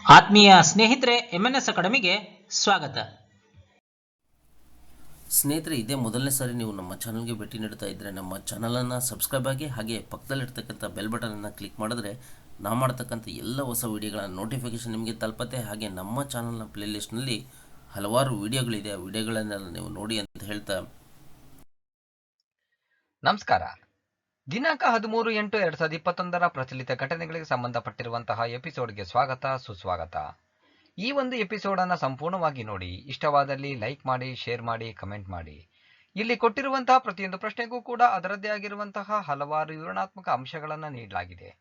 ಆತ್ಮೀಯ ಸ್ನೇಹಿತರೆ, MNS ಅಕಾಡೆಮಿಗೆ ಸ್ವಾಗತ. ಸ್ನೇಹಿತರೆ, ಇದೇ ಮೊದಲನೇ ಸಾರಿ ನೀವು ನಮ್ಮ ಚಾನಲ್ಗೆ ಭೇಟಿ ನೀಡ್ತಾ ಇದ್ದರೆ ನಮ್ಮ ಚಾನಲನ್ನು ಸಬ್ಸ್ಕ್ರೈಬ್ ಆಗಿ, ಹಾಗೆ ಪಕ್ಕದಲ್ಲಿರ್ತಕ್ಕಂಥ ಬೆಲ್ ಬಟನನ್ನು ಕ್ಲಿಕ್ ಮಾಡಿದ್ರೆ ನಾವು ಮಾಡ್ತಕ್ಕಂಥ ಎಲ್ಲ ಹೊಸ ವಿಡಿಯೋಗಳ ನೋಟಿಫಿಕೇಷನ್ ನಿಮಗೆ ತಲುಪತ್ತೆ. ಹಾಗೆ ನಮ್ಮ ಚಾನಲ್ನ ಪ್ಲೇಲಿಸ್ಟ್ನಲ್ಲಿ ಹಲವಾರು ವಿಡಿಯೋಗಳಿದೆ, ಆ ವಿಡಿಯೋಗಳನ್ನೆಲ್ಲ ನೀವು ನೋಡಿ ಅಂತ ಹೇಳ್ತಾ ನಮಸ್ಕಾರ. ದಿನಾಂಕ 13/8/2021 ಪ್ರಚಲಿತ ಘಟನೆಗಳಿಗೆ ಸಂಬಂಧಪಟ್ಟಿರುವಂತಹ ಎಪಿಸೋಡ್ಗೆ ಸ್ವಾಗತ, ಸುಸ್ವಾಗತ. ಈ ಒಂದು ಎಪಿಸೋಡ್ ಅನ್ನು ಸಂಪೂರ್ಣವಾಗಿ ನೋಡಿ. ಇಷ್ಟವಾದಲ್ಲಿ ಲೈಕ್ ಮಾಡಿ, ಶೇರ್ ಮಾಡಿ, ಕಮೆಂಟ್ ಮಾಡಿ. ಇಲ್ಲಿ ಕೊಟ್ಟಿರುವಂತಹ ಪ್ರತಿಯೊಂದು ಪ್ರಶ್ನೆಗೂ ಕೂಡ ಅದರದ್ದೇ ಆಗಿರುವಂತಹ ಹಲವಾರು ವಿವರಣಾತ್ಮಕ ಅಂಶಗಳನ್ನು ನೀಡಲಾಗಿದೆ.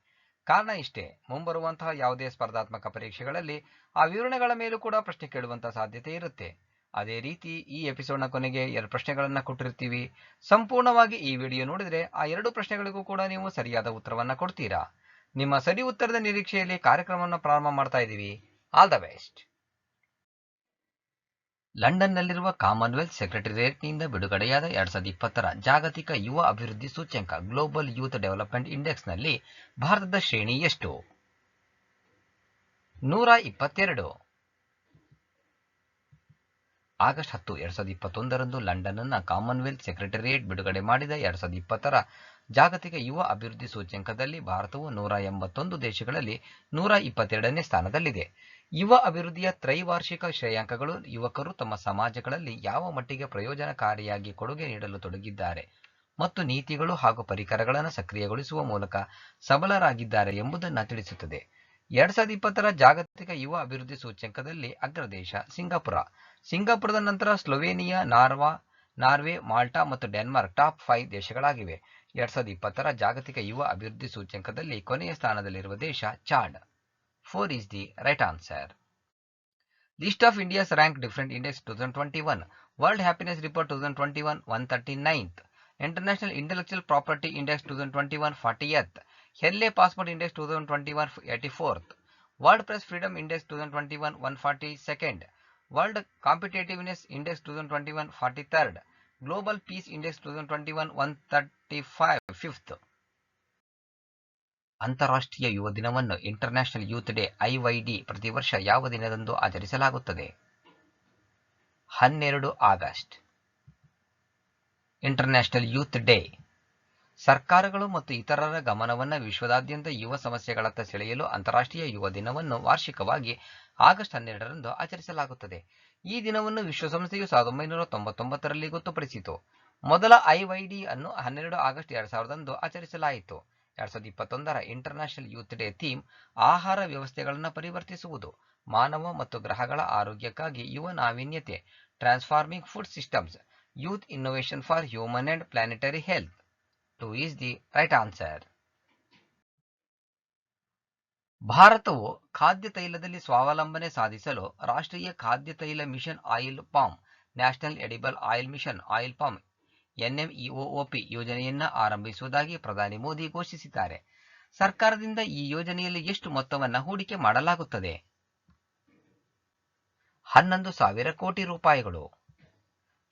ಕಾರಣ ಇಷ್ಟೇ, ಮುಂಬರುವಂತಹ ಯಾವುದೇ ಸ್ಪರ್ಧಾತ್ಮಕ ಪರೀಕ್ಷೆಗಳಲ್ಲಿ ಆ ವಿವರಣೆಗಳ ಮೇಲೂ ಕೂಡ ಪ್ರಶ್ನೆ ಕೇಳುವಂತಹ ಸಾಧ್ಯತೆ ಇರುತ್ತೆ. ಅದೇ ರೀತಿ ಈ ಎಪಿಸೋಡ್ನ ಕೊನೆಗೆ 2 ಪ್ರಶ್ನೆಗಳನ್ನು ಕೊಟ್ಟಿರ್ತೀವಿ. ಸಂಪೂರ್ಣವಾಗಿ ಈ ವಿಡಿಯೋ ನೋಡಿದ್ರೆ ಆ 2 ಪ್ರಶ್ನೆಗಳಿಗೂ ಕೂಡ ನೀವು ಸರಿಯಾದ ಉತ್ತರವನ್ನ ಕೊಡ್ತೀರಾ. ನಿಮ್ಮ ಸರಿ ಉತ್ತರದ ನಿರೀಕ್ಷೆಯಲ್ಲಿ ಕಾರ್ಯಕ್ರಮವನ್ನು ಪ್ರಾರಂಭ ಮಾಡ್ತಾ ಇದ್ದೀವಿ. All the best. ಲಂಡನ್ನಲ್ಲಿರುವ ಕಾಮನ್ವೆಲ್ತ್ ಸೆಕ್ರೆಟರಿಯೇಟ್ನಿಂದ ಬಿಡುಗಡೆಯಾದ 2020 ಜಾಗತಿಕ ಯುವ ಅಭಿವೃದ್ಧಿ ಸೂಚ್ಯಂಕ ಗ್ಲೋಬಲ್ ಯೂತ್ ಡೆವಲಪ್ಮೆಂಟ್ ಇಂಡೆಕ್ಸ್ನಲ್ಲಿ ಭಾರತದ ಶ್ರೇಣಿ ಎಷ್ಟು? 122. ಆಗಸ್ಟ್ 10, 2021 ಲಂಡನ್ನ ಕಾಮನ್ವೆಲ್ತ್ ಸೆಕ್ರೆಟರಿಯೇಟ್ ಬಿಡುಗಡೆ ಮಾಡಿದ 2020 ಜಾಗತಿಕ ಯುವ ಅಭಿವೃದ್ಧಿ ಸೂಚ್ಯಂಕದಲ್ಲಿ ಭಾರತವು 181 ದೇಶಗಳಲ್ಲಿ 122ನೇ ಸ್ಥಾನದಲ್ಲಿದೆ. ಯುವ ಅಭಿವೃದ್ಧಿಯ ತ್ರೈವಾರ್ಷಿಕ ಶ್ರೇಯಾಂಕಗಳು ಯುವಕರು ತಮ್ಮ ಸಮಾಜಗಳಲ್ಲಿ ಯಾವ ಮಟ್ಟಿಗೆ ಪ್ರಯೋಜನಕಾರಿಯಾಗಿ ಕೊಡುಗೆ ನೀಡಲು ತೊಡಗಿದ್ದಾರೆ ಮತ್ತು ನೀತಿಗಳು ಹಾಗೂ ಪರಿಕರಗಳನ್ನು ಸಕ್ರಿಯಗೊಳಿಸುವ ಮೂಲಕ ಸಬಲರಾಗಿದ್ದಾರೆ ಎಂಬುದನ್ನು ತಿಳಿಸುತ್ತದೆ. 2020 ಜಾಗತಿಕ ಯುವ ಅಭಿವೃದ್ಧಿ ಸೂಚ್ಯಂಕದಲ್ಲಿ ಅಗ್ರದೇಶ ಸಿಂಗಾಪುರದ ನಂತರ ಸ್ಲೋವೇನಿಯಾ, ನಾರ್ವೆ, ಮಾಲ್ಟಾ ಮತ್ತು ಡೆನ್ಮಾರ್ಕ್ ಟಾಪ್ 5 ದೇಶಗಳಾಗಿವೆ. 2020 ಜಾಗತಿಕ ಯುವ ಅಭಿವೃದ್ಧಿ ಸೂಚ್ಯಂಕದಲ್ಲಿ ಕೊನೆಯ ಸ್ಥಾನದಲ್ಲಿರುವ ದೇಶ Chad. 4 is the right answer. List of India's rank different index 2021. World Happiness Report 2021 139th. International Intellectual Property Index 2021 40th. LA Passport Index 2021 84th. World Press Freedom Index 2021 142nd. World Competitiveness Index 2021 43rd. Global Peace Index 2021 135th. ಅಂತಾರಾಷ್ಟ್ರೀಯ ಯುವ ದಿನವನ್ನು international youth day IYD ಪ್ರತಿ ವರ್ಷ ಯಾವ ದಿನದಂದು ಆಚರಿಸಲಾಗುತ್ತದೆ? 12 August. International youth day ಸರ್ಕಾರಗಳು ಮತ್ತು ಇತರರ ಗಮನವನ್ನು ವಿಶ್ವದಾದ್ಯಂತ ಯುವ ಸಮಸ್ಯೆಗಳತ್ತ ಸೆಳೆಯಲು ಅಂತಾರಾಷ್ಟ್ರೀಯ ಯುವ ದಿನವನ್ನು ವಾರ್ಷಿಕವಾಗಿ ಆಗಸ್ಟ್ 12ರಂದು ಆಚರಿಸಲಾಗುತ್ತದೆ. ಈ ದಿನವನ್ನು ವಿಶ್ವಸಂಸ್ಥೆಯು 1999ರಲ್ಲಿ ಗೊತ್ತುಪಡಿಸಿತು. ಮೊದಲ IYD ಅನ್ನು 12 ಆಗಸ್ಟ್ 2000ರಂದು ಆಚರಿಸಲಾಯಿತು. 2021 ಇಂಟರ್ನ್ಯಾಷನಲ್ ಯೂತ್ ಡೇ ಥೀಮ್ ಆಹಾರ ವ್ಯವಸ್ಥೆಗಳನ್ನು ಪರಿವರ್ತಿಸುವುದು, ಮಾನವ ಮತ್ತು ಗ್ರಹಗಳ ಆರೋಗ್ಯಕ್ಕಾಗಿ ಯುವ ನಾವೀನ್ಯತೆ, transforming food systems, youth innovation for human and planetary health. 2 is the right answer. ಭಾರತವು ಖಾದ್ಯ ತೈಲದಲ್ಲಿ ಸ್ವಾವಲಂಬನೆ ಸಾಧಿಸಲು ರಾಷ್ಟ್ರೀಯ ಖಾದ್ಯ ತೈಲ mission oil palm, national edible oil mission oil palm NMEOOP ಯೋಜನೆಯನ್ನ ಆರಂಭಿಸುವುದಾಗಿ ಪ್ರಧಾನಿ ಮೋದಿ ಘೋಷಿಸಿದ್ದಾರೆ. ಸರ್ಕಾರದಿಂದ ಈ ಯೋಜನೆಯಲ್ಲಿ ಎಷ್ಟು ಮೊತ್ತವನ್ನು ಹೂಡಿಕೆ ಮಾಡಲಾಗುತ್ತದೆ? 11,000 ಕೋಟಿ ರೂಪಾಯಿಗಳು.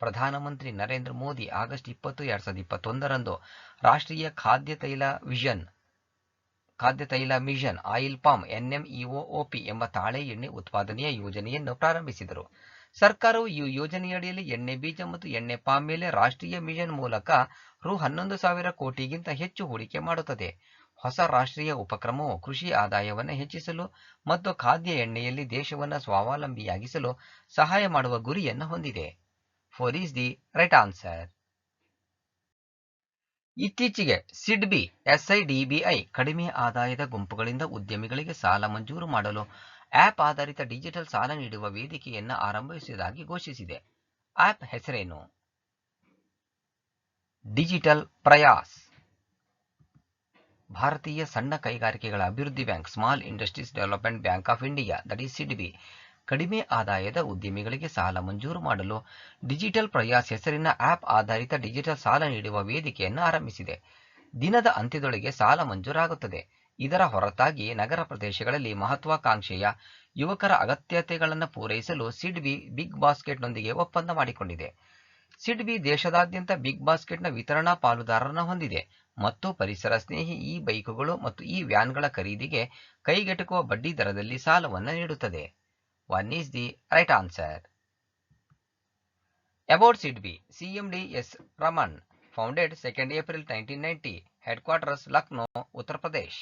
ಪ್ರಧಾನಮಂತ್ರಿ ನರೇಂದ್ರ ಮೋದಿ ಆಗಸ್ಟ್ 20, 2021ರಂದು ರಾಷ್ಟ್ರೀಯ ಖಾದ್ಯ ತೈಲ ಮಿಷನ್ ಆಯಿಲ್ ಪಾಮ್ NMEOOP ಎಂಬ ತಾಳೆ ಎಣ್ಣೆ ಉತ್ಪಾದನೆಯ ಯೋಜನೆಯನ್ನು ಪ್ರಾರಂಭಿಸಿದರು. ಸರ್ಕಾರವು ಈ ಯೋಜನೆಯಡಿಯಲ್ಲಿ ಎಣ್ಣೆ ಬೀಜ ಮತ್ತು ಎಣ್ಣೆ ಪಾಮ್ ಮೇಲೆ ರಾಷ್ಟ್ರೀಯ ಮಿಷನ್ ಮೂಲಕ ರು 11,000 ಕೋಟಿಗಿಂತ ಹೆಚ್ಚು ಹೂಡಿಕೆ ಮಾಡುತ್ತದೆ. ಹೊಸ ರಾಷ್ಟ್ರೀಯ ಉಪಕ್ರಮವು ಕೃಷಿ ಆದಾಯವನ್ನು ಹೆಚ್ಚಿಸಲು ಮತ್ತು ಖಾದ್ಯ ಎಣ್ಣೆಯಲ್ಲಿ ದೇಶವನ್ನು ಸ್ವಾವಲಂಬಿಯಾಗಿಸಲು ಸಹಾಯ ಮಾಡುವ ಗುರಿಯನ್ನು ಹೊಂದಿದೆ. 4 is the right answer. ಇತ್ತೀಚೆಗೆ SIDBI ಕಡಿಮೆ ಆದಾಯದ ಗುಂಪುಗಳಿಂದ ಉದ್ಯಮಿಗಳಿಗೆ ಸಾಲ ಮಂಜೂರು ಮಾಡಲು ಆಪ್ ಆಧಾರಿತ ಡಿಜಿಟಲ್ ಸಾಲ ನೀಡುವ ವೇದಿಕೆಯನ್ನು ಆರಂಭಿಸುವುದಾಗಿ ಘೋಷಿಸಿದೆ. ಆಪ್ ಹೆಸರೇನು? ಡಿಜಿಟಲ್ ಪ್ರಯಾಸ್. ಭಾರತೀಯ ಸಣ್ಣ ಕೈಗಾರಿಕೆಗಳ ಅಭಿವೃದ್ಧಿ bank, small industries development bank of India (SIDB) ಕಡಿಮೆ ಆದಾಯದ ಉದ್ಯಮಿಗಳಿಗೆ ಸಾಲ ಮಂಜೂರು ಮಾಡಲು ಡಿಜಿಟಲ್ ಪ್ರಯಾಸ್ ಹೆಸರಿನ ಆಪ್ ಆಧಾರಿತ ಡಿಜಿಟಲ್ ಸಾಲ ನೀಡುವ ವೇದಿಕೆಯನ್ನು ಆರಂಭಿಸಿದೆ. ದಿನದ ಅಂತ್ಯದೊಳಗೆ ಸಾಲ ಮಂಜೂರಾಗುತ್ತದೆ. ಇದರ ಹೊರತಾಗಿ ನಗರ ಪ್ರದೇಶಗಳಲ್ಲಿ ಮಹತ್ವಾಕಾಂಕ್ಷೆಯ ಯುವಕರ ಅಗತ್ಯತೆಗಳನ್ನು ಪೂರೈಸಲು ಸಿಡ್ಬಿ ಬಿಗ್ ಬಾಸ್ಕೆಟ್ನೊಂದಿಗೆ ಒಪ್ಪಂದ ಮಾಡಿಕೊಂಡಿದೆ. ಸಿಡ್ಬಿ ದೇಶದಾದ್ಯಂತ ಬಿಗ್ ಬಾಸ್ಕೆಟ್ನ ವಿತರಣಾ ಪಾಲುದಾರರನ್ನು ಹೊಂದಿದೆ ಮತ್ತು ಪರಿಸರ ಸ್ನೇಹಿ ಈ ಬೈಕುಗಳು ಮತ್ತು ಈ ವ್ಯಾನ್ಗಳ ಖರೀದಿಗೆ ಕೈಗೆಟುಕುವ ಬಡ್ಡಿ ದರದಲ್ಲಿ ಸಾಲವನ್ನು ನೀಡುತ್ತದೆ. 1 is the right answer. About SIDBI, CMD S. Raman, founded 2nd April 1990, headquarters Lucknow, Uttar Pradesh.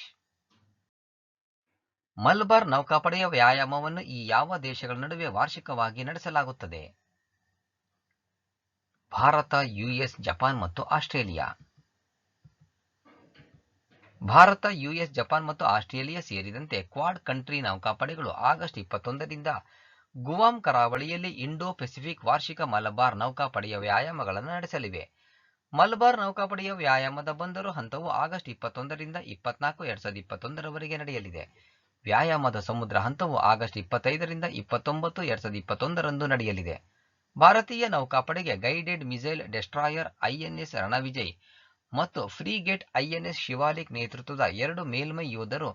Malabar ನೌಕಾಪಡೆಯ ವ್ಯಾಯಾಮವನ್ನು ಈ ಯಾವ ದೇಶಗಳ ನಡುವೆ ವಾರ್ಷಿಕವಾಗಿ ನಡೆಸಲಾಗುತ್ತದೆ? ಭಾರತ, ಯುಎಸ್, ಜಪಾನ್ ಮತ್ತು ಆಸ್ಟ್ರೇಲಿಯಾ. ಭಾರತ, ಯುಎಸ್, ಜಪಾನ್ ಮತ್ತು ಆಸ್ಟ್ರೇಲಿಯಾ ಸೇರಿದಂತೆ ಕ್ವಾಡ್ ಕಂಟ್ರಿ ನೌಕಾಪಡೆಗಳು ಆಗಸ್ಟ್ 21ರಿಂದ ಗುವಾಂ ಕರಾವಳಿಯಲ್ಲಿ ಇಂಡೋ ಪೆಸಿಫಿಕ್ ವಾರ್ಷಿಕ ಮಲಬಾರ್ ನೌಕಾಪಡೆಯ ವ್ಯಾಯಾಮಗಳನ್ನು ನಡೆಸಲಿವೆ. ಮಲಬಾರ್ ನೌಕಾಪಡೆಯ ವ್ಯಾಯಾಮದ ಬಂದರು ಹಂತವು ಆಗಸ್ಟ್ 21ರಿಂದ 24, 2021ರವರೆಗೆ ನಡೆಯಲಿದೆ. ವ್ಯಾಯಾಮದ ಸಮುದ್ರ ಹಂತವು ಆಗಸ್ಟ್ 25ರಿಂದ 29, 2021ರಂದು ನಡೆಯಲಿದೆ. ಭಾರತೀಯ ನೌಕಾಪಡೆಗೆ ಗೈಡೆಡ್ ಮಿಸೈಲ್ ಡೆಸ್ಟ್ರಾಯರ್ ಐಎನ್ಎಸ್ ರಣವಿಜಯ್ ಮತ್ತು ಫ್ರೀಗೇಟ್ ಐಎನ್ಎಸ್ ಶಿವಾಲಿಕ್ ನೇತೃತ್ವದ 2 ಮೇಲ್ಮೈ ಯೋಧರು,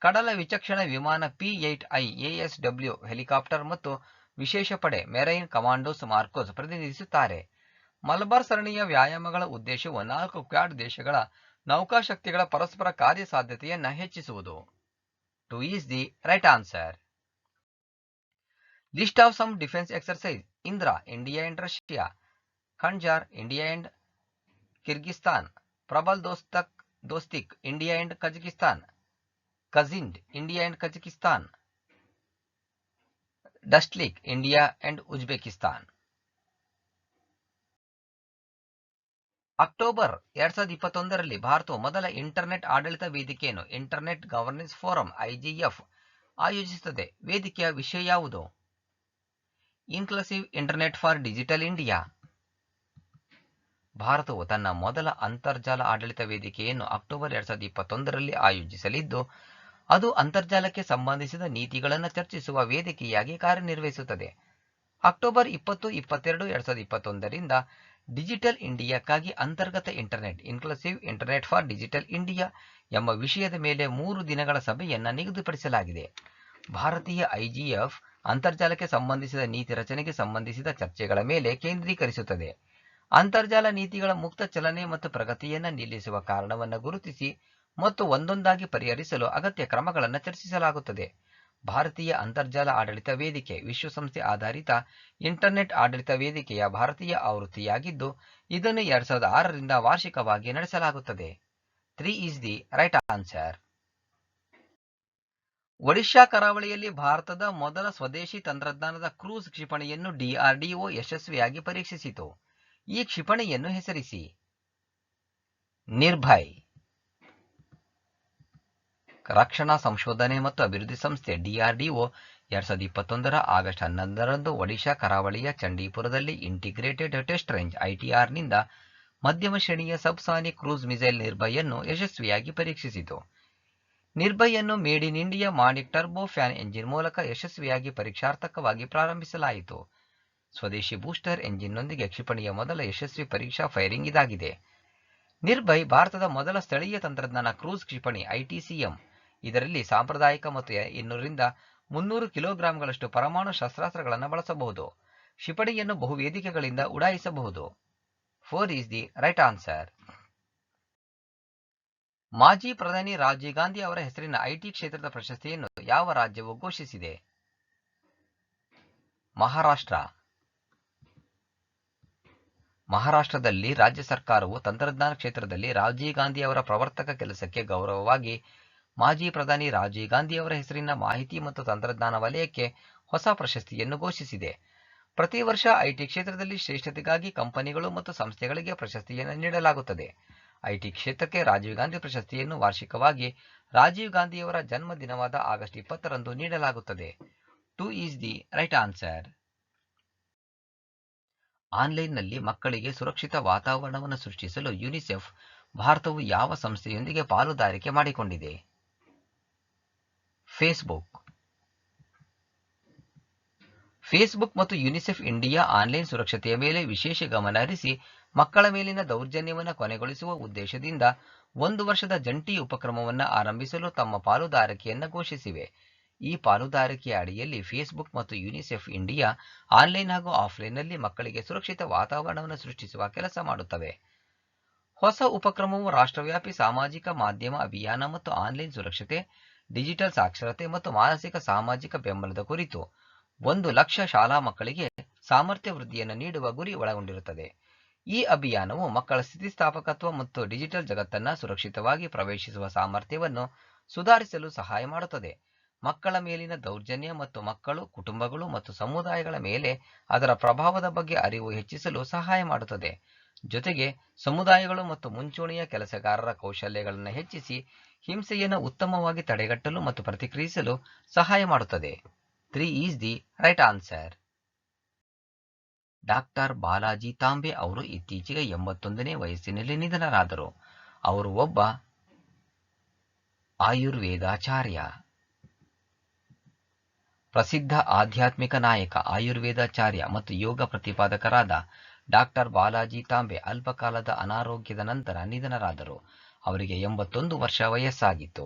ಕಡಲ ವಿಚಕ್ಷಣ ವಿಮಾನ P-8I ASW ಹೆಲಿಕಾಪ್ಟರ್ ಮತ್ತು ವಿಶೇಷ ಪಡೆ ಮೆರೈನ್ ಕಮಾಂಡೋಸ್ ಮಾರ್ಕೋಸ್ ಪ್ರತಿನಿಧಿಸುತ್ತಾರೆ. ಮಲಬಾರ್ ಸರಣಿಯ ವ್ಯಾಯಾಮಗಳ ಉದ್ದೇಶವು 4 ಕ್ವಾಡ್ ದೇಶಗಳ ನೌಕಾಶಕ್ತಿಗಳ ಪರಸ್ಪರ ಕಾರ್ಯಸಾಧ್ಯತೆಯನ್ನು ಹೆಚ್ಚಿಸುವುದು. 2 is the right answer. List of some defense exercise: Indra, India and Russia; Khanjar, India and Kyrgyzstan; Prabal Dostik, India and Kazakhstan; Kazind, India and Kazakhstan; Dustlik, India and Uzbekistan. October 2021ರಲ್ಲಿ ಭಾರತವು ಮೊದಲ internet ಆಡಳಿತ ವೇದಿಕೆಯನ್ನು internet governance forum IGF ಆಯೋಜಿಸುತ್ತದೆ. ವೇದಿಕೆಯ ವಿಷಯ ಯಾವುದು? Inclusive internet for digital India. ಭಾರತವು ತನ್ನ ಮೊದಲ ಅಂತರ್ಜಾಲ ಆಡಳಿತ ವೇದಿಕೆಯನ್ನು ಅಕ್ಟೋಬರ್ 2021ರಲ್ಲಿ ಆಯೋಜಿಸಲಿದ್ದು, ಅದು ಅಂತರ್ಜಾಲಕ್ಕೆ ಸಂಬಂಧಿಸಿದ ನೀತಿಗಳನ್ನು ಚರ್ಚಿಸುವ ವೇದಿಕೆಯಾಗಿ ಕಾರ್ಯನಿರ್ವಹಿಸುತ್ತದೆ. ಅಕ್ಟೋಬರ್ 20, 22, 2021ರಿಂದ ಡಿಜಿಟಲ್ ಇಂಡಿಯಾಕ್ಕಾಗಿ ಅಂತರ್ಗತ internet inclusive internet for digital India ಎಂಬ ವಿಷಯದ ಮೇಲೆ 3 ದಿನಗಳ ಸಭೆಯನ್ನು ನಿಗದಿಪಡಿಸಲಾಗಿದೆ. ಭಾರತೀಯ IGF ಅಂತರ್ಜಾಲಕ್ಕೆ ಸಂಬಂಧಿಸಿದ ನೀತಿ ರಚನೆಗೆ ಸಂಬಂಧಿಸಿದ ಚರ್ಚೆಗಳ ಮೇಲೆ ಕೇಂದ್ರೀಕರಿಸುತ್ತದೆ. ಅಂತರ್ಜಾಲ ನೀತಿಗಳ ಮುಕ್ತ ಚಲನೆ ಮತ್ತು ಪ್ರಗತಿಯನ್ನು ನಿಲ್ಲಿಸುವ ಕಾರಣವನ್ನು ಗುರುತಿಸಿ ಮತ್ತು ಒಂದೊಂದಾಗಿ ಪರಿಹರಿಸಲು ಅಗತ್ಯ ಕ್ರಮಗಳನ್ನು ಚರ್ಚಿಸಲಾಗುತ್ತದೆ. ಭಾರತೀಯ ಅಂತರ್ಜಾಲ ಆಡಳಿತ ವೇದಿಕೆ ವಿಶ್ವಸಂಸ್ಥೆ ಆಧಾರಿತ ಇಂಟರ್ನೆಟ್ ಆಡಳಿತ ವೇದಿಕೆಯ ಭಾರತೀಯ ಆವೃತ್ತಿಯಾಗಿದ್ದು, ಇದನ್ನು 2006ರಿಂದ ವಾರ್ಷಿಕವಾಗಿ ನಡೆಸಲಾಗುತ್ತದೆ. 3 is the right answer. Odisha ಕರಾವಳಿಯಲ್ಲಿ ಭಾರತದ ಮೊದಲ ಸ್ವದೇಶಿ ತಂತ್ರಜ್ಞಾನದ ಕ್ರೂಸ್ ಕ್ಷಿಪಣಿಯನ್ನು DRDO ಯಶಸ್ವಿಯಾಗಿ ಪರೀಕ್ಷಿಸಿತು. ಈ ಕ್ಷಿಪಣಿಯನ್ನು ಹೆಸರಿಸಿ. ನಿರ್ಭಯ್. ರಕ್ಷಣಾ ಸಂಶೋಧನೆ ಮತ್ತು ಅಭಿವೃದ್ಧಿ ಸಂಸ್ಥೆ DRDO 2021ರ ಆಗಸ್ಟ್ 11ರಂದು ಒಡಿಶಾ ಕರಾವಳಿಯ ಚಂಡೀಪುರದಲ್ಲಿ ಇಂಟಿಗ್ರೇಟೆಡ್ ಟೆಸ್ಟ್ ರೇಂಜ್ ITR-ನಿಂದ ಮಧ್ಯಮ ಶ್ರೇಣಿಯ ಸಬ್ಸಾನಿಕ್ ಕ್ರೂಸ್ ಮಿಸೈಲ್ ನಿರ್ಭಯ್ ಅನ್ನು ಯಶಸ್ವಿಯಾಗಿ ಪರೀಕ್ಷಿಸಿತು. ನಿರ್ಭಯ್ ಅನ್ನು made in India Manik turbo fan engine ಮೂಲಕ ಯಶಸ್ವಿಯಾಗಿ ಪರೀಕ್ಷಾರ್ಥಕವಾಗಿ ಪ್ರಾರಂಭಿಸಲಾಯಿತು. ಸ್ವದೇಶಿ ಬೂಸ್ಟರ್ ಎಂಜಿನ್ನೊಂದಿಗೆ ಕ್ಷಿಪಣಿಯ ಮೊದಲ ಯಶಸ್ವಿ ಪರೀಕ್ಷಾ ಫೈರಿಂಗ್ ಇದಾಗಿದೆ. ನಿರ್ಭಯ್ ಭಾರತದ ಮೊದಲ ಸ್ಥಳೀಯ ತಂತ್ರಜ್ಞಾನ ಕ್ರೂಸ್ ಕ್ಷಿಪಣಿ ITCM. ಇದರಲ್ಲಿ ಸಾಂಪ್ರದಾಯಿಕ ಮತ್ತು 200ರಿಂದ 300 ಕಿಲೋಗ್ರಾಂಗಳಷ್ಟು ಪರಮಾಣು ಶಸ್ತ್ರಾಸ್ತ್ರಗಳನ್ನು ಬಳಸಬಹುದು. ಕ್ಷಿಪಣಿಯನ್ನು ಬಹು ವೇದಿಕೆಗಳಿಂದ ಉಡಾಯಿಸಬಹುದು. 4 is the right answer. ಮಾಜಿ ಪ್ರಧಾನಿ ರಾಜೀವ್ ಗಾಂಧಿ ಅವರ ಹೆಸರಿನ IT ಕ್ಷೇತ್ರದ ಪ್ರಶಸ್ತಿಯನ್ನು ಯಾವ ರಾಜ್ಯವು ಘೋಷಿಸಿದೆ? ಮಹಾರಾಷ್ಟ್ರ. ಮಹಾರಾಷ್ಟ್ರದಲ್ಲಿ ರಾಜ್ಯ ಸರ್ಕಾರವು ತಂತ್ರಜ್ಞಾನ ಕ್ಷೇತ್ರದಲ್ಲಿ ರಾಜೀವ್ ಗಾಂಧಿ ಅವರ ಪ್ರವರ್ತಕ ಕೆಲಸಕ್ಕೆ ಗೌರವವಾಗಿ ಮಾಜಿ ಪ್ರಧಾನಿ ರಾಜೀವ್ ಗಾಂಧಿ ಅವರ ಹೆಸರಿನ ಮಾಹಿತಿ ಮತ್ತು ತಂತ್ರಜ್ಞಾನ ವಲಯಕ್ಕೆ ಹೊಸ ಪ್ರಶಸ್ತಿಯನ್ನು ಘೋಷಿಸಿದೆ. ಪ್ರತಿ ವರ್ಷ IT ಕ್ಷೇತ್ರದಲ್ಲಿ ಶ್ರೇಷ್ಠತೆಗಾಗಿ ಕಂಪನಿಗಳು ಮತ್ತು ಸಂಸ್ಥೆಗಳಿಗೆ ಪ್ರಶಸ್ತಿಯನ್ನು ನೀಡಲಾಗುತ್ತದೆ. IT ಕ್ಷೇತ್ರಕ್ಕೆ ರಾಜೀವ್ ಗಾಂಧಿ ಪ್ರಶಸ್ತಿಯನ್ನು ವಾರ್ಷಿಕವಾಗಿ ರಾಜೀವ್ ಗಾಂಧಿಯವರ ಜನ್ಮ ದಿನವಾದ ಆಗಸ್ಟ್ 20ರಂದು ನೀಡಲಾಗುತ್ತದೆ. 2 is the right answer. ಆನ್ಲೈನ್ನಲ್ಲಿ ಮಕ್ಕಳಿಗೆ ಸುರಕ್ಷಿತ ವಾತಾವರಣವನ್ನು ಸೃಷ್ಟಿಸಲು ಯುನಿಸೆಫ್ ಭಾರತವು ಯಾವ ಸಂಸ್ಥೆಯೊಂದಿಗೆ ಪಾಲುದಾರಿಕೆ ಮಾಡಿಕೊಂಡಿದೆ? ಫೇಸ್ಬುಕ್ ಮತ್ತು ಯುನಿಸೆಫ್ ಇಂಡಿಯಾ ಆನ್ಲೈನ್ ಸುರಕ್ಷತೆಯ ಮೇಲೆ ವಿಶೇಷ ಗಮನ ಹರಿಸಿ ಮಕ್ಕಳ ಮೇಲಿನ ದೌರ್ಜನ್ಯವನ್ನು ಕೊನೆಗೊಳಿಸುವ ಉದ್ದೇಶದಿಂದ 1 ವರ್ಷದ ಜಂಟಿ ಉಪಕ್ರಮವನ್ನು ಆರಂಭಿಸಲು ತಮ್ಮ ಪಾಲುದಾರಿಕೆಯನ್ನು ಘೋಷಿಸಿವೆ. ಈ ಪಾಲುದಾರಿಕೆಯ ಅಡಿಯಲ್ಲಿ ಫೇಸ್ಬುಕ್ ಮತ್ತು ಯುನಿಸೆಫ್ ಇಂಡಿಯಾ ಆನ್ಲೈನ್ ಹಾಗೂ ಆಫ್ಲೈನ್ನಲ್ಲಿ ಮಕ್ಕಳಿಗೆ ಸುರಕ್ಷಿತ ವಾತಾವರಣವನ್ನು ಸೃಷ್ಟಿಸುವ ಕೆಲಸ ಮಾಡುತ್ತವೆ. ಹೊಸ ಉಪಕ್ರಮವು ರಾಷ್ಟ್ರವ್ಯಾಪಿ ಸಾಮಾಜಿಕ ಮಾಧ್ಯಮ ಅಭಿಯಾನ ಮತ್ತು ಆನ್ಲೈನ್ ಸುರಕ್ಷತೆ, ಡಿಜಿಟಲ್ ಸಾಕ್ಷರತೆ ಮತ್ತು ಮಾನಸಿಕ ಸಾಮಾಜಿಕ ಬೆಂಬಲದ ಕುರಿತು 1,00,000 ಶಾಲಾ ಮಕ್ಕಳಿಗೆ ಸಾಮರ್ಥ್ಯ ವೃದ್ಧಿಯನ್ನು ನೀಡುವ ಗುರಿ ಒಳಗೊಂಡಿರುತ್ತದೆ. ಈ ಅಭಿಯಾನವು ಮಕ್ಕಳ ಸ್ಥಿತಿಸ್ಥಾಪಕತ್ವ ಮತ್ತು ಡಿಜಿಟಲ್ ಜಗತ್ತನ್ನು ಸುರಕ್ಷಿತವಾಗಿ ಪ್ರವೇಶಿಸುವ ಸಾಮರ್ಥ್ಯವನ್ನು ಸುಧಾರಿಸಲು ಸಹಾಯ ಮಾಡುತ್ತದೆ. ಮಕ್ಕಳ ಮೇಲಿನ ದೌರ್ಜನ್ಯ ಮತ್ತು ಮಕ್ಕಳು, ಕುಟುಂಬಗಳು ಮತ್ತು ಸಮುದಾಯಗಳ ಮೇಲೆ ಅದರ ಪ್ರಭಾವದ ಬಗ್ಗೆ ಅರಿವು ಹೆಚ್ಚಿಸಲು ಸಹಾಯ ಮಾಡುತ್ತದೆ. ಜೊತೆಗೆ ಸಮುದಾಯಗಳು ಮತ್ತು ಮುಂಚೂಣಿಯ ಕೆಲಸಗಾರರ ಕೌಶಲ್ಯಗಳನ್ನು ಹೆಚ್ಚಿಸಿ ಹಿಂಸೆಯನ್ನು ಉತ್ತಮವಾಗಿ ತಡೆಗಟ್ಟಲು ಮತ್ತು ಪ್ರತಿಕ್ರಿಯಿಸಲು ಸಹಾಯ ಮಾಡುತ್ತದೆ. 3 is the right answer. Doctor Balaji Tambe ಅವರು ಇತ್ತೀಚೆಗೆ 81ನೇ ವಯಸ್ಸಿನಲ್ಲಿ ನಿಧನರಾದರು. ಅವರು ಒಬ್ಬ ಆಯುರ್ವೇದಾಚಾರ್ಯ, ಪ್ರಸಿದ್ಧ ಆಧ್ಯಾತ್ಮಿಕ ನಾಯಕ, ಆಯುರ್ವೇದಾಚಾರ್ಯ ಮತ್ತು ಯೋಗ ಪ್ರತಿಪಾದಕರಾದ ಡಾಕ್ಟರ್ ಬಾಲಾಜಿ ತಾಂಬೆ ಅಲ್ಪಕಾಲದ ಅನಾರೋಗ್ಯದ ನಂತರ ನಿಧನರಾದರು. ಅವರಿಗೆ 81 ವರ್ಷ ವಯಸ್ಸಾಗಿತ್ತು.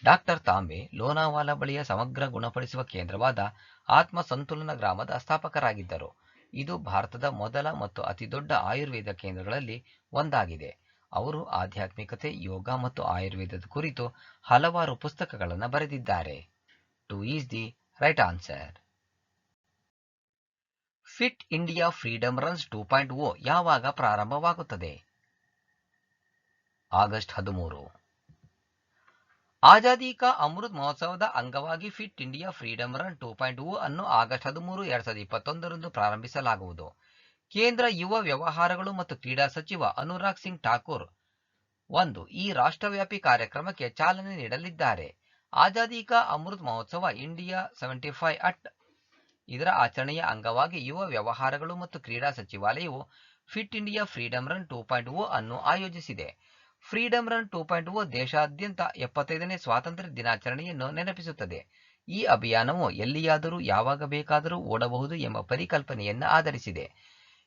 ಡಾಕ್ಟರ್ ತಾಂಬೆ ಲೋನಾವಾಲಾ ಬಳಿಯ ಸಮಗ್ರ ಗುಣಪಡಿಸುವ ಕೇಂದ್ರವಾದ ಆತ್ಮ ಸಂತುಲನ ಗ್ರಾಮದ ಸ್ಥಾಪಕರಾಗಿದ್ದರು. ಇದು ಭಾರತದ ಮೊದಲ ಮತ್ತು ಅತಿದೊಡ್ಡ ಆಯುರ್ವೇದ ಕೇಂದ್ರಗಳಲ್ಲಿ ಒಂದಾಗಿದೆ. ಅವರು ಆಧ್ಯಾತ್ಮಿಕತೆ, ಯೋಗ ಮತ್ತು ಆಯುರ್ವೇದದ ಕುರಿತು ಹಲವಾರು ಪುಸ್ತಕಗಳನ್ನು ಬರೆದಿದ್ದಾರೆ. 2 is the right answer. Fit India freedom runs 2.0 ಯಾವಾಗ ಪ್ರಾರಂಭವಾಗುತ್ತದೆ? ಆಗಸ್ಟ್ 13. ಆಜಾದಿ ಕಾ ಅಮೃತ್ ಮಹೋತ್ಸವದ ಅಂಗವಾಗಿ ಫಿಟ್ ಇಂಡಿಯಾ ಫ್ರೀಡಮ್ ರನ್ 2.0 ಅನ್ನು ಆಗಸ್ಟ್ 13, 2021ರಂದು ಪ್ರಾರಂಭಿಸಲಾಗುವುದು. ಕೇಂದ್ರ ಯುವ ವ್ಯವಹಾರಗಳು ಮತ್ತು ಕ್ರೀಡಾ ಸಚಿವ ಅನುರಾಗ್ ಸಿಂಗ್ ಠಾಕೂರ್ ಈ ರಾಷ್ಟ್ರವ್ಯಾಪಿ ಕಾರ್ಯಕ್ರಮಕ್ಕೆ ಚಾಲನೆ ನೀಡಲಿದ್ದಾರೆ. ಆಜಾದಿ ಕಾ ಅಮೃತ್ ಮಹೋತ್ಸವ ಇಂಡಿಯಾ 75 ಅಟ್ ಇದರ ಆಚರಣೆಯ ಅಂಗವಾಗಿ ಯುವ ವ್ಯವಹಾರಗಳು ಮತ್ತು ಕ್ರೀಡಾ ಸಚಿವಾಲಯವು ಫಿಟ್ ಇಂಡಿಯಾ ಫ್ರೀಡಮ್ ರನ್ 2.0 ಅನ್ನು ಆಯೋಜಿಸಿದೆ. ಫ್ರೀಡಮ್ ರನ್ 2.0 ದೇಶಾದ್ಯಂತ 75ನೇ ಸ್ವಾತಂತ್ರ್ಯ ದಿನಾಚರಣೆಯನ್ನು ನೆನಪಿಸುತ್ತದೆ. ಈ ಅಭಿಯಾನವು ಎಲ್ಲಿಯಾದರೂ ಯಾವಾಗ ಬೇಕಾದರೂ ಓಡಬಹುದು ಎಂಬ ಪರಿಕಲ್ಪನೆಯನ್ನು ಆಧರಿಸಿದೆ.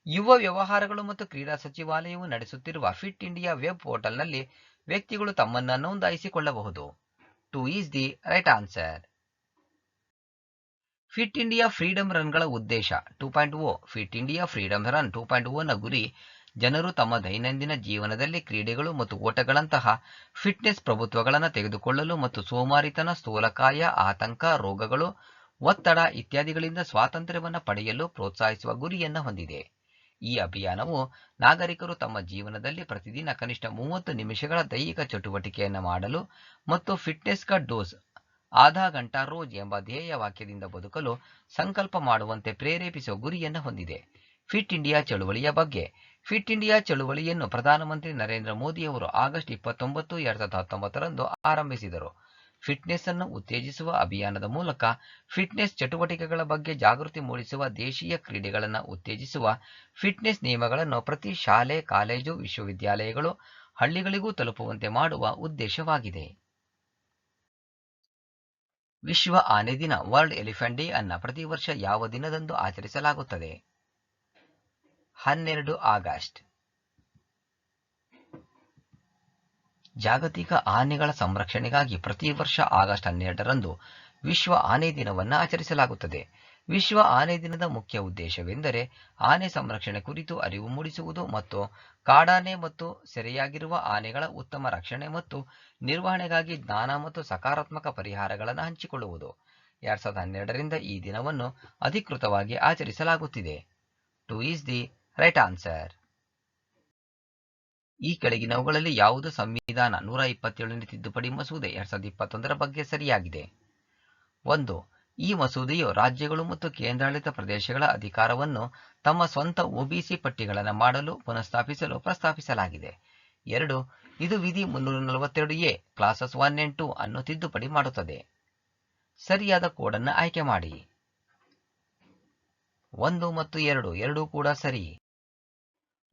ಯುವ ವ್ಯವಹಾರಗಳು ಮತ್ತು ಕ್ರೀಡಾ ಸಚಿವಾಲಯವು ನಡೆಸುತ್ತಿರುವ ಫಿಟ್ ಇಂಡಿಯಾ ವೆಬ್ ಪೋರ್ಟಲ್ನಲ್ಲಿ ವ್ಯಕ್ತಿಗಳು ತಮ್ಮನ್ನು ನೋಂದಾಯಿಸಿಕೊಳ್ಳಬಹುದು. 2 is the right answer. Fit India Freedom ರನ್ಗಳ ಉದ್ದೇಶ 2.0 ಫಿಟ್ ಇಂಡಿಯಾ ಫ್ರೀಡಮ್ ರನ್ 2.0 ನ ಗುರಿ ಜನರು ತಮ್ಮ ದೈನಂದಿನ ಜೀವನದಲ್ಲಿ ಕ್ರೀಡೆಗಳು ಮತ್ತು ಓಟಗಳಂತಹ ಫಿಟ್ನೆಸ್ ಪ್ರಭುತ್ವಗಳನ್ನು ತೆಗೆದುಕೊಳ್ಳಲು ಮತ್ತು ಸೋಮಾರಿತನ, ಸ್ಥೂಲಕಾಯ, ಆತಂಕ, ರೋಗಗಳು, ಒತ್ತಡ ಇತ್ಯಾದಿಗಳಿಂದ ಸ್ವಾತಂತ್ರ್ಯವನ್ನು ಪಡೆಯಲು ಪ್ರೋತ್ಸಾಹಿಸುವ ಗುರಿಯನ್ನು ಹೊಂದಿದೆ. ಈ ಅಭಿಯಾನವು ನಾಗರಿಕರು ತಮ್ಮ ಜೀವನದಲ್ಲಿ ಪ್ರತಿದಿನ ಕನಿಷ್ಠ 30 ನಿಮಿಷಗಳ ದೈಹಿಕ ಚಟುವಟಿಕೆಯನ್ನು ಮಾಡಲು ಮತ್ತು ಫಿಟ್ನೆಸ್ ಕಾ ಡೋಸ್ ಆಧಾ ಗಂಟಾ ರೋಜ್ ಎಂಬ ಧ್ಯೇಯ ವಾಕ್ಯದಿಂದ ಬದುಕಲು ಸಂಕಲ್ಪ ಮಾಡುವಂತೆ ಪ್ರೇರೇಪಿಸುವ ಗುರಿಯನ್ನು ಹೊಂದಿದೆ. ಫಿಟ್ ಇಂಡಿಯಾ ಚಳುವಳಿಯ ಬಗ್ಗೆ ಫಿಟ್ ಇಂಡಿಯಾ ಚಳುವಳಿಯನ್ನು ಪ್ರಧಾನಮಂತ್ರಿ ನರೇಂದ್ರ ಮೋದಿಯವರು ಆಗಸ್ಟ್ 29, 2019ರಂದು ಆರಂಭಿಸಿದರು. ಫಿಟ್ನೆಸ್ ಅನ್ನು ಉತ್ತೇಜಿಸುವ ಅಭಿಯಾನದ ಮೂಲಕ ಫಿಟ್ನೆಸ್ ಚಟುವಟಿಕೆಗಳ ಬಗ್ಗೆ ಜಾಗೃತಿ ಮೂಡಿಸುವ, ದೇಶೀಯ ಕ್ರೀಡೆಗಳನ್ನು ಉತ್ತೇಜಿಸುವ, ಫಿಟ್ನೆಸ್ ನಿಯಮಗಳನ್ನು ಪ್ರತಿ ಶಾಲೆ, ಕಾಲೇಜು, ವಿಶ್ವವಿದ್ಯಾಲಯಗಳು, ಹಳ್ಳಿಗಳಿಗೂ ತಲುಪುವಂತೆ ಮಾಡುವ ಉದ್ದೇಶವಾಗಿದೆ. ವಿಶ್ವ ಆನೆ ದಿನ ವರ್ಲ್ಡ್ ಎಲಿಫೆಂಟ್ ಡೇ ಅನ್ನು ಪ್ರತಿ ವರ್ಷ ಯಾವ ದಿನದಂದು ಆಚರಿಸಲಾಗುತ್ತದೆ? 12 ಆಗಸ್ಟ್. ಜಾಗತಿಕ ಆನೆಗಳ ಸಂರಕ್ಷಣೆಗಾಗಿ ಪ್ರತಿ ವರ್ಷ ಆಗಸ್ಟ್ 12ರಂದು ವಿಶ್ವ ಆನೆ ದಿನವನ್ನು ಆಚರಿಸಲಾಗುತ್ತದೆ. ವಿಶ್ವ ಆನೆ ದಿನದ ಮುಖ್ಯ ಉದ್ದೇಶವೆಂದರೆ ಆನೆ ಸಂರಕ್ಷಣೆ ಕುರಿತು ಅರಿವು ಮೂಡಿಸುವುದು ಮತ್ತು ಕಾಡಾನೆ ಮತ್ತು ಸೆರೆಯಾಗಿರುವ ಆನೆಗಳ ಉತ್ತಮ ರಕ್ಷಣೆ ಮತ್ತು ನಿರ್ವಹಣೆಗಾಗಿ ಜ್ಞಾನ ಮತ್ತು ಸಕಾರಾತ್ಮಕ ಪರಿಹಾರಗಳನ್ನು ಹಂಚಿಕೊಳ್ಳುವುದು. 2012ರಿಂದ ಈ ದಿನವನ್ನು ಅಧಿಕೃತವಾಗಿ ಆಚರಿಸಲಾಗುತ್ತಿದೆ. 2 is the right answer. ಈ ಕೆಳಗಿನವುಗಳಲ್ಲಿ ಯಾವುದು ಸಂವಿಧಾನ 127ನೇ ತಿದ್ದುಪಡಿ ಮಸೂದೆ 2021ರ ಬಗ್ಗೆ ಸರಿಯಾಗಿದೆ? 1. ಈ ಮಸೂದೆಯು ರಾಜ್ಯಗಳು ಮತ್ತು ಕೇಂದ್ರಾಡಳಿತ ಪ್ರದೇಶಗಳ ಅಧಿಕಾರವನ್ನು ತಮ್ಮ ಸ್ವಂತ ಒಬಿಸಿ ಪಟ್ಟಿಗಳನ್ನು ಮಾಡಲು ಪುನಃಸ್ಥಾಪಿಸಲು ಪ್ರಸ್ತಾಪಿಸಲಾಗಿದೆ. 2. ಇದು ವಿಧಿ 342A ಕ್ಲಾಸಸ್ 1 and 2 ಅನ್ನು ತಿದ್ದುಪಡಿ ಮಾಡುತ್ತದೆ. ಸರಿಯಾದ ಕೋಡನ್ನು ಆಯ್ಕೆ ಮಾಡಿ. 1 ಮತ್ತು 2 ಎರಡೂ ಕೂಡ ಸರಿ.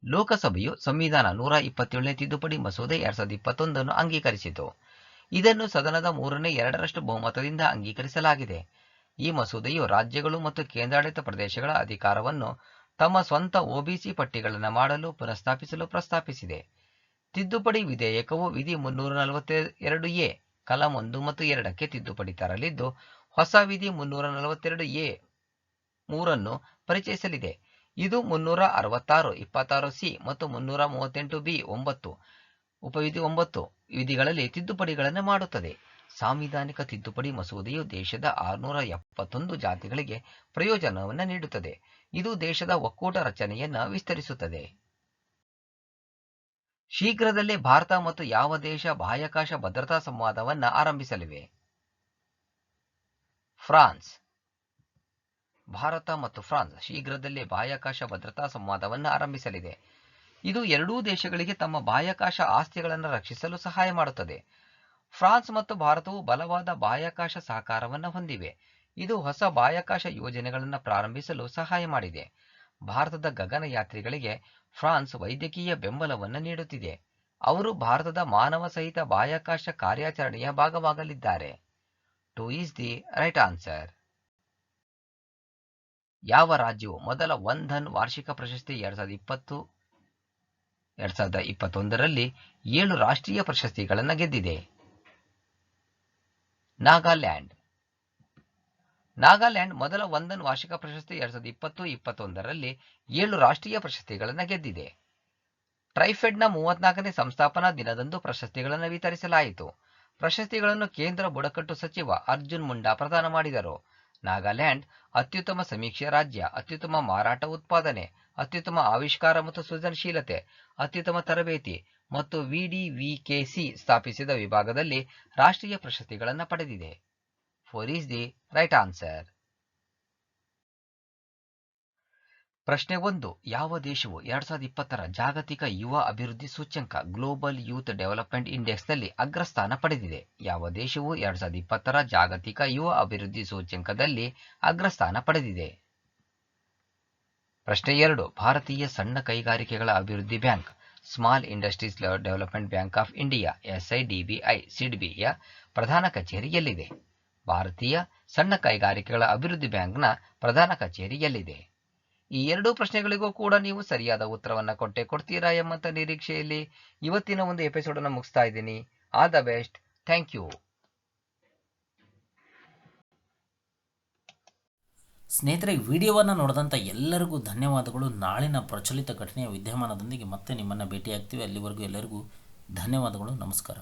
ಲೋಕಸಭೆಯು ಸಂವಿಧಾನ 127ನೇ ತಿದ್ದುಪಡಿ ಮಸೂದೆ 2021 ಅಂಗೀಕರಿಸಿತು. ಇದನ್ನು ಸದನದ 3/2 ಬಹುಮತದಿಂದ ಅಂಗೀಕರಿಸಲಾಗಿದೆ. ಈ ಮಸೂದೆಯು ರಾಜ್ಯಗಳು ಮತ್ತು ಕೇಂದ್ರಾಡಳಿತ ಪ್ರದೇಶಗಳ ಅಧಿಕಾರವನ್ನು ತಮ್ಮ ಸ್ವಂತ ಒಬಿಸಿ ಪಟ್ಟಿಗಳನ್ನು ಮಾಡಲು ಪುನಃಸ್ಥಾಪಿಸಲು ಪ್ರಸ್ತಾಪಿಸಿದೆ. ತಿದ್ದುಪಡಿ ವಿಧೇಯಕವು ವಿಧಿ 342A ಕಲಂ 1 ಮತ್ತು 2ಕ್ಕೆ ತಿದ್ದುಪಡಿ ತರಲಿದ್ದು, ಹೊಸ ವಿಧಿ 342A 3 ಅನ್ನು ಪರಿಚಯಿಸಲಿದೆ. ಇದು 366 26C ಮತ್ತು 338B 9 ಉಪವಿಧಿ 9 ವಿಧಿಗಳಲ್ಲಿ ತಿದ್ದುಪಡಿಗಳನ್ನು ಮಾಡುತ್ತದೆ. ಸಾಂವಿಧಾನಿಕ ತಿದ್ದುಪಡಿ ಮಸೂದೆಯು ದೇಶದ 671 ಜಾತಿಗಳಿಗೆ ಪ್ರಯೋಜನವನ್ನು ನೀಡುತ್ತದೆ. ಇದು ದೇಶದ ಒಕ್ಕೂಟ ರಚನೆಯನ್ನು ವಿಸ್ತರಿಸುತ್ತದೆ. ಶೀಘ್ರದಲ್ಲೇ ಭಾರತ ಮತ್ತು ಯಾವ ದೇಶ ಬಾಹ್ಯಾಕಾಶ ಭದ್ರತಾ ಸಂವಾದವನ್ನು ಆರಂಭಿಸಲಿವೆ? ಫ್ರಾನ್ಸ್. ಭಾರತ ಮತ್ತು ಫ್ರಾನ್ಸ್ ಶೀಘ್ರದಲ್ಲೇ ಬಾಹ್ಯಾಕಾಶ ಭದ್ರತಾ ಸಂವಾದವನ್ನು ಆರಂಭಿಸಲಿದೆ. ಇದು ಎರಡೂ ದೇಶಗಳಿಗೆ ತಮ್ಮ ಬಾಹ್ಯಾಕಾಶ ಆಸ್ತಿಗಳನ್ನು ರಕ್ಷಿಸಲು ಸಹಾಯ ಮಾಡುತ್ತದೆ. ಫ್ರಾನ್ಸ್ ಮತ್ತು ಭಾರತವು ಬಲವಾದ ಬಾಹ್ಯಾಕಾಶ ಸಹಕಾರವನ್ನು ಹೊಂದಿವೆ. ಇದು ಹೊಸ ಬಾಹ್ಯಾಕಾಶ ಯೋಜನೆಗಳನ್ನು ಪ್ರಾರಂಭಿಸಲು ಸಹಾಯ ಮಾಡಿದೆ. ಭಾರತದ ಗಗನಯಾತ್ರಿಗಳಿಗೆ ಫ್ರಾನ್ಸ್ ವೈದ್ಯಕೀಯ ಬೆಂಬಲವನ್ನು ನೀಡುತ್ತಿದೆ. ಅವರು ಭಾರತದ ಮಾನವ ಸಹಿತ ಬಾಹ್ಯಾಕಾಶ ಕಾರ್ಯಾಚರಣೆಯ ಭಾಗವಾಗಲಿದ್ದಾರೆ. 2 is the right answer. ಯಾವ ರಾಜ್ಯವು ಮೊದಲ ಒನ್ ಧನ್ ವಾರ್ಷಿಕ ಪ್ರಶಸ್ತಿ 2020-2021ರಲ್ಲಿ 7 ರಾಷ್ಟ್ರೀಯ ಪ್ರಶಸ್ತಿಗಳನ್ನು ಗೆದ್ದಿದೆ? ನಾಗಾಲ್ಯಾಂಡ್. ನಾಗಾಲ್ಯಾಂಡ್ ಮೊದಲ ಒನ್ ಧನ್ ವಾರ್ಷಿಕ ಪ್ರಶಸ್ತಿ 2020-2021ರಲ್ಲಿ 7 ರಾಷ್ಟ್ರೀಯ ಪ್ರಶಸ್ತಿಗಳನ್ನು ಗೆದ್ದಿದೆ. ಟ್ರೈಫೆಡ್ನ 34ನೇ ಸಂಸ್ಥಾಪನಾ ದಿನದಂದು ಪ್ರಶಸ್ತಿಗಳನ್ನು ವಿತರಿಸಲಾಯಿತು. ಪ್ರಶಸ್ತಿಗಳನ್ನು ಕೇಂದ್ರ ಬುಡಕಟ್ಟು ಸಚಿವ ಅರ್ಜುನ್ ಮುಂಡಾ ಪ್ರದಾನ ಮಾಡಿದರು. ನಾಗಾಲ್ಯಾಂಡ್ ಅತ್ಯುತ್ತಮ ಸಮೀಕ್ಷೆ ರಾಜ್ಯ, ಅತ್ಯುತ್ತಮ ಮಾರಾಟ ಉತ್ಪಾದನೆ, ಅತ್ಯುತ್ತಮ ಆವಿಷ್ಕಾರ ಮತ್ತು ಸೃಜನಶೀಲತೆ, ಅತ್ಯುತ್ತಮ ತರಬೇತಿ ಮತ್ತು ವಿಡಿವಿಕೆಸಿ ಸ್ಥಾಪಿಸಿದ ವಿಭಾಗದಲ್ಲಿ ರಾಷ್ಟ್ರೀಯ ಪ್ರಶಸ್ತಿಗಳನ್ನು ಪಡೆದಿದೆ. 4 is the right answer. ಪ್ರಶ್ನೆ 1. ಯಾವ ದೇಶವು 2020ರ ಜಾಗತಿಕ ಯುವ ಅಭಿವೃದ್ಧಿ ಸೂಚ್ಯಂಕ ಗ್ಲೋಬಲ್ ಯೂತ್ ಡೆವಲಪ್ಮೆಂಟ್ ಇಂಡೆಕ್ಸ್ನಲ್ಲಿ ಅಗ್ರಸ್ಥಾನ ಪಡೆದಿದೆ? ಯಾವ ದೇಶವು 2020ರ ಜಾಗತಿಕ ಯುವ ಅಭಿವೃದ್ಧಿ ಸೂಚ್ಯಂಕದಲ್ಲಿ ಅಗ್ರಸ್ಥಾನ ಪಡೆದಿದೆ? ಪ್ರಶ್ನೆ 2. ಭಾರತೀಯ ಸಣ್ಣ ಕೈಗಾರಿಕೆಗಳ ಅಭಿವೃದ್ಧಿ bank small industries development bank of India SIDBI ಪ್ರಧಾನ ಕಚೇರಿ ಎಲ್ಲಿದೆ? ಭಾರತೀಯ ಸಣ್ಣ ಕೈಗಾರಿಕೆಗಳ ಅಭಿವೃದ್ಧಿ ಬ್ಯಾಂಕ್ನ ಪ್ರಧಾನ ಕಚೇರಿ ಎಲ್ಲಿದೆ? ಈ ಎರಡೂ ಪ್ರಶ್ನೆಗಳಿಗೂ ಕೂಡ ನೀವು ಸರಿಯಾದ ಉತ್ತರವನ್ನು ಕೊಡ್ತೀರಾ ಎಂಬಂತ ನಿರೀಕ್ಷೆಯಲ್ಲಿ ಇವತ್ತಿನ ಒಂದು ಎಪಿಸೋಡನ್ನು ಮುಗಿಸ್ತಾ ಇದ್ದೀನಿ. All the best. Thank you. ಸ್ನೇಹಿತರೆ, ವಿಡಿಯೋವನ್ನು ನೋಡಿದಂಥ ಎಲ್ಲರಿಗೂ ಧನ್ಯವಾದಗಳು. ನಾಳಿನ ಪ್ರಚಲಿತ ಘಟನೆಯ ವಿದ್ಯಮಾನದೊಂದಿಗೆ ಮತ್ತೆ ನಿಮ್ಮನ್ನು ಭೇಟಿಯಾಗ್ತೀವಿ. ಅಲ್ಲಿವರೆಗೂ ಎಲ್ಲರಿಗೂ ಧನ್ಯವಾದಗಳು. ನಮಸ್ಕಾರ.